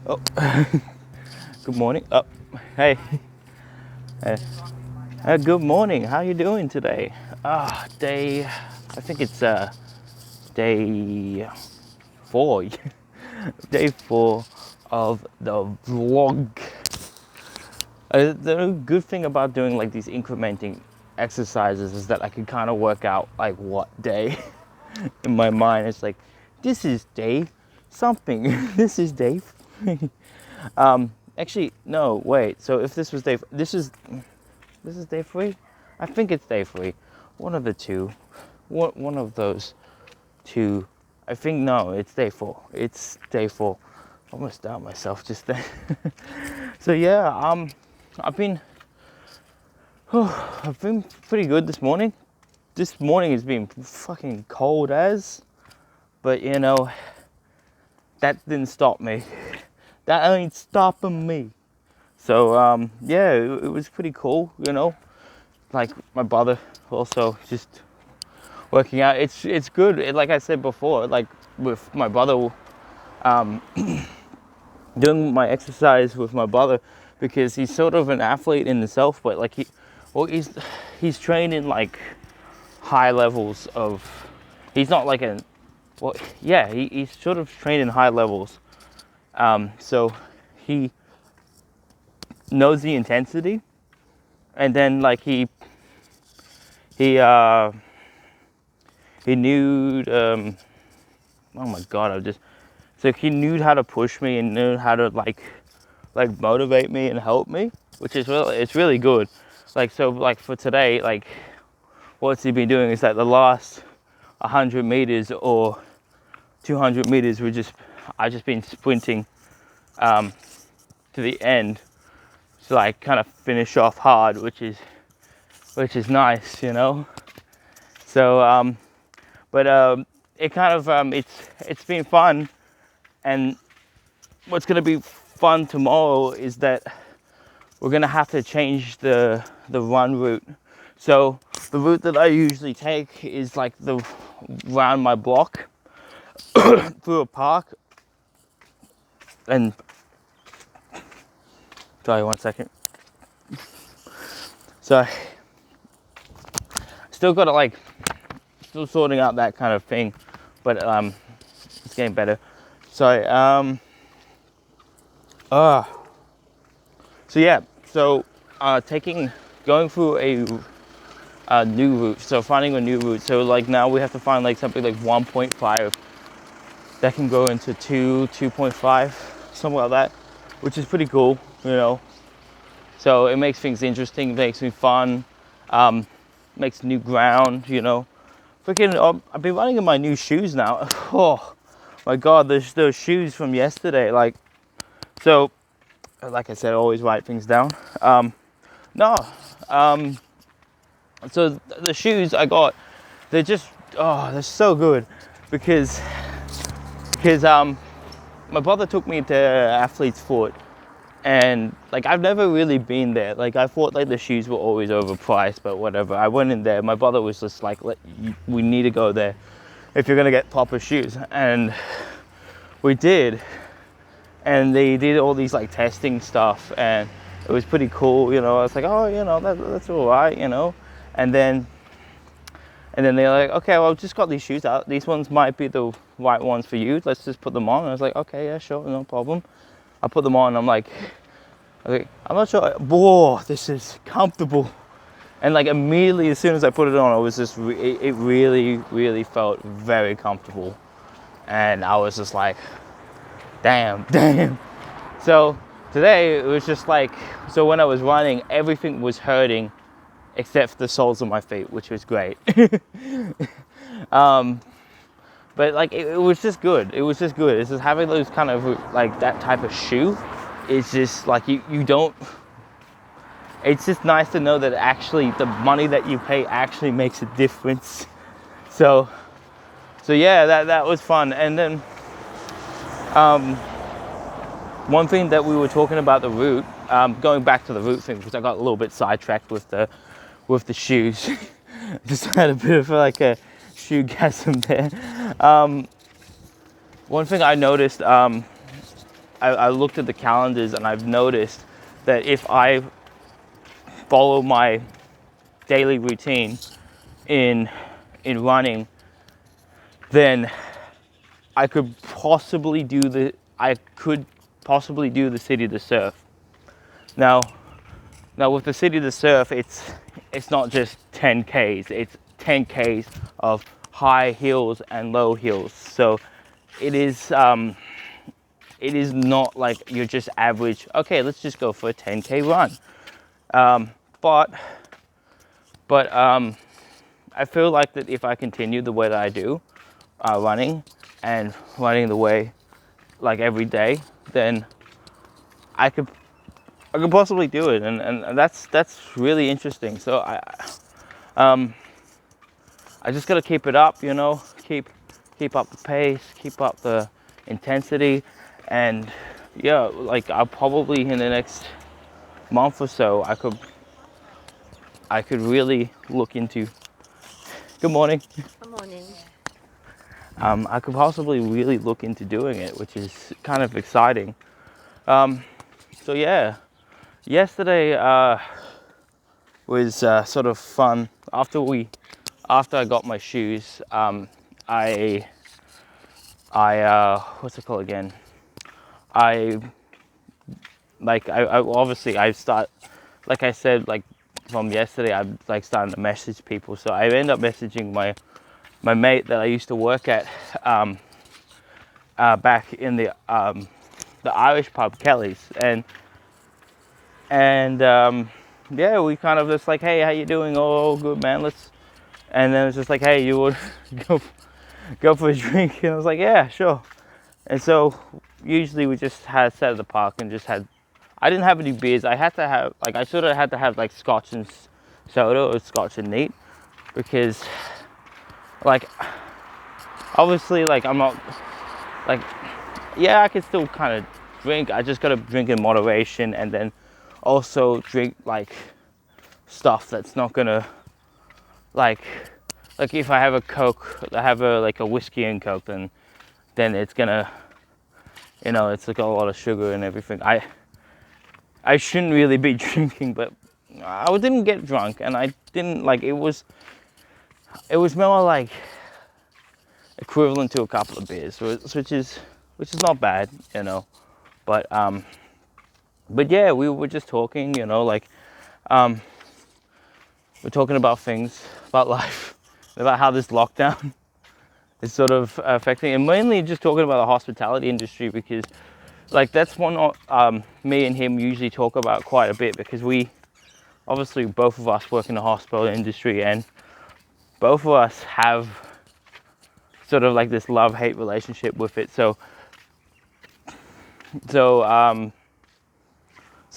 Oh, good morning. Oh, hey. Uh, good morning. How you doing today? I think it's day 4. Day 4 of the vlog. The good thing about doing like these incrementing exercises is that I can kind of work out like what day in my mind. It's like, this is day something. This is day. Actually, no, wait. So if this was this is day 3. I think it's day 3. One of the two. One of those two. I think no, it's day 4. It's day 4. I almost doubt myself just then. So yeah, I've been I've been pretty good this morning. This morning has been fucking cold as, but you know, that didn't stop me. That ain't stopping me. So yeah, it was pretty cool, you know. Like my brother also just working out. It's good. Like I said before, like with my brother, um, doing my exercise with my brother, because he's sort of an athlete in himself, but like he's trained in like high levels of. He's not like a, well, yeah, he's sort of trained in high levels. So he knows the intensity, and then like he knew. Oh my god, so he knew how to push me and knew how to like motivate me and help me, which is it's really good. Like so, like for today, like what's he been doing is that the last 100 meters or 200 meters I just been sprinting to the end to like kind of finish off hard, which is nice, you know. So but it kind of it's been fun, and what's going to be fun tomorrow is that we're going to have to change the run route. So the route that I usually take is like the round my block through a park. And sorry, 1 second. So still got to like still sorting out that kind of thing, but it's getting better. Sorry. So yeah, so going through a new route, so finding a new route. So like now we have to find like something like 1.5 that can go into 2.5, something like that, which is pretty cool, you know. So it makes things interesting, makes me fun, makes new ground, you know. Freaking, I've been running in my new shoes now. Oh my god, those shoes from yesterday, like, so like I said, I always write things down. No, so the shoes I got, they're just, they're so good, because my brother took me to Athlete's Foot, and like I've never really been there. Like I thought like the shoes were always overpriced, but whatever. I went in there. My brother was just like, we need to go there if you're gonna get proper shoes, and we did. And they did all these like testing stuff, and it was pretty cool, you know. I was like, oh, you know, that's all right, you know. And then they're like, okay, well, I've just got these shoes out. These ones might be the right ones for you. Let's just put them on. And I was like, okay, yeah, sure, no problem. I put them on. I'm like, okay, I'm not sure. Whoa, this is comfortable. And like immediately, as soon as I put it on, it really, really felt very comfortable. And I was just like, damn. So today it was just like, so when I was running, everything was hurting except for the soles of my feet, which was great. But like it was just good. It was just good. It's just having those kind of like that type of shoe. It's just like you don't. It's just nice to know that actually the money that you pay actually makes a difference. So yeah, that was fun. And then one thing that we were talking about the route, going back to the route thing, because I got a little bit sidetracked with the shoes. Just had a bit of like a shoe-gasm there. One thing I noticed I looked at the calendars and I've noticed that if I follow my daily routine in running, then I could possibly do the City to Surf. Now with the City to Surf, it's not just 10Ks, it's 10Ks of high hills and low hills. So it is not like you're just average, okay, let's just go for a 10K run. But I feel like that if I continue the way that I do, running the way like every day, then I could possibly do it, and that's really interesting. So I just gotta keep it up, you know, keep up the pace, keep up the intensity, and yeah, like I'll probably in the next month or so I could really look into. Good morning. Good morning. I could possibly really look into doing it, which is kind of exciting. So yeah, yesterday was sort of fun. After I got my shoes, I what's it called again? I obviously I start, like I said, like from yesterday, I'm like starting to message people. So I end up messaging my mate that I used to work at back in the Irish pub, Kelly's, and yeah, we kind of just like, hey, how you doing? Oh, good, man. And then it's just like, hey, you would go for a drink? And I was like, yeah, sure. And so usually we just had sat at the park and just had. I didn't have any beers. I had to have I sort of had to have like scotch and soda or scotch and neat, because like obviously like I'm not like, yeah, I can still kind of drink. I just gotta drink in moderation, and then also drink like stuff that's not gonna like if I have a Coke, I have a whiskey and Coke, then it's gonna, you know, it's like a lot of sugar and everything. I shouldn't really be drinking, but I didn't get drunk, and I didn't like it was more like equivalent to a couple of beers, which is not bad, you know. But yeah, we were just talking, you know, like we're talking about things, about life, about how this lockdown is sort of affecting, and mainly just talking about the hospitality industry, because like that's one me and him usually talk about quite a bit, because we obviously both of us work in the hospital industry, and both of us have sort of like this love-hate relationship with it. So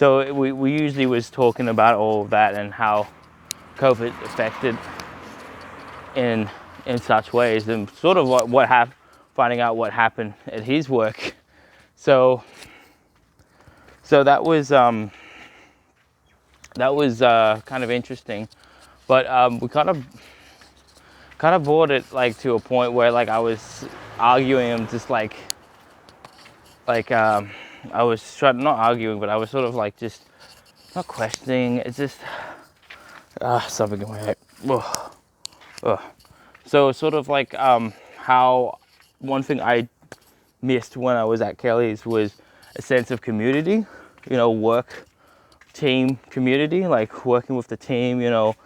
we usually was talking about all of that and how COVID affected in such ways, and sort of finding out what happened at his work. So that was kind of interesting, but we kind of brought it like to a point where like I was arguing him, just like I was not arguing, but I was sort of like just not questioning. It's just something in my head. So sort of like how one thing I missed when I was at Kelly's was a sense of community, you know, work, team, community, like working with the team, you know,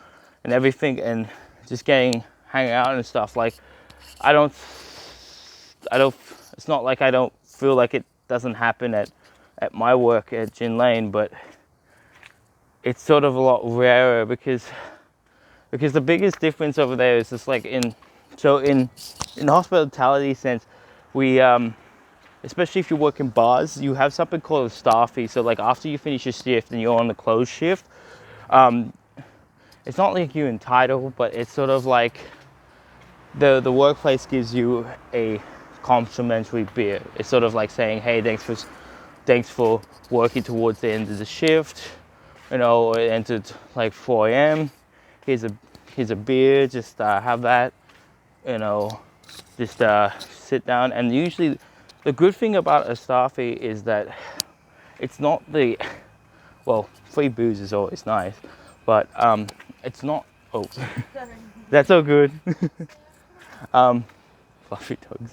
and everything, and just hanging out and stuff. Like I don't, it's not like I don't feel like it doesn't happen at my work at Gin Lane, but it's sort of a lot rarer, because the biggest difference over there is just like in hospitality sense, we especially if you work in bars, you have something called a star fee. So like after you finish your shift and you're on the closed shift, it's not like you're entitled, but it's sort of like the workplace gives you a complimentary beer. It's sort of like saying, hey, thanks for working towards the end of the shift, you know, it entered like 4 a.m. Here's a beer, just have that, you know, just sit down. And usually the good thing about a Starfy is that it's not the, well, free booze is always nice, but it's not, oh, that's so good. Fluffy dogs.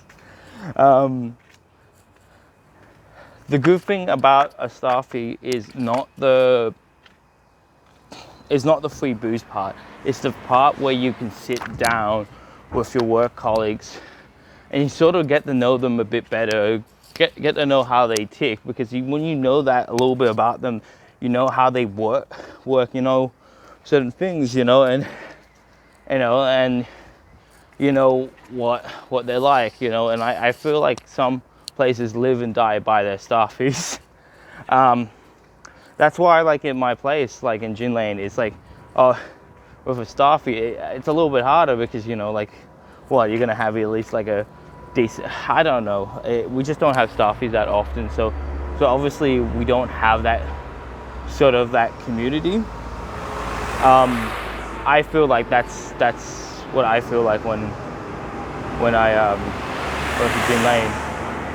The good thing about a Starfy is not the free booze part. It's the part where you can sit down with your work colleagues and you sort of get to know them a bit better, get to know how they tick, because when you know that a little bit about them, you know how they work, you know, certain things, you know, and you know what they're like, you know, and I feel like some places live and die by their Starfies. That's why, like in my place, like in Gin Lane, it's like, oh, with a Starfy, it's a little bit harder because, you know, like, what, you're gonna have at least like a decent, I don't know, we just don't have Starfies that often, so obviously we don't have that sort of that community. I feel like that's what I feel like when I go to Gin Lane.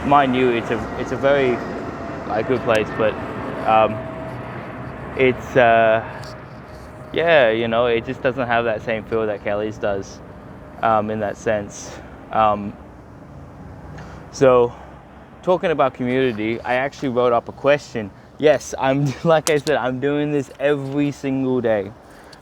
Mind you, it's a very like good place, but it's yeah, you know, it just doesn't have that same feel that Kelly's does in that sense. So talking about community, I actually wrote up a question. Yes, I'm like I said, I'm doing this every single day.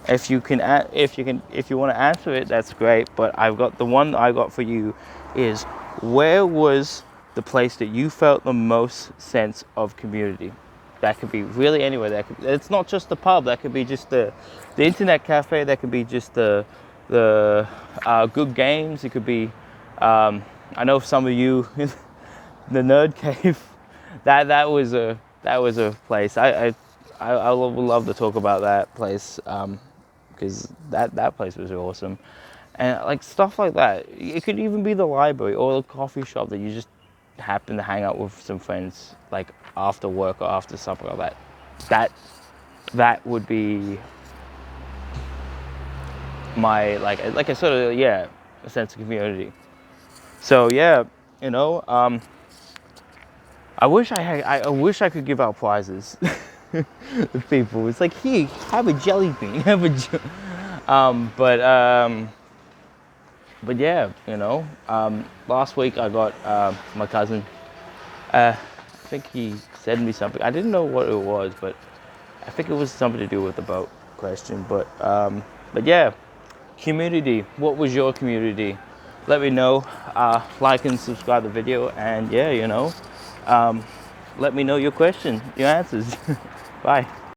If you want to answer it, that's great. But I've got the one I got for you is, where was the place that you felt the most sense of community? That could be really anywhere. It's not just the pub. That could be just the internet cafe. That could be just the good games. It could be, I know some of you, the nerd cave. That was a place. I would love to talk about that place, because that place was awesome, and like stuff like that. It could even be the library or the coffee shop that you just happen to hang out with some friends, like after work or after supper, like that. That would be my like a sort of, yeah, a sense of community. So yeah, you know, I wish I could give out prizes to people. It's like, here, have a jelly bean, have a but yeah, you know, last week I got my cousin. I think he said me something. I didn't know what it was, but I think it was something to do with the boat question. But yeah, community. What was your community? Let me know. Like and subscribe the video, and yeah, you know, let me know your question, your answers. Bye.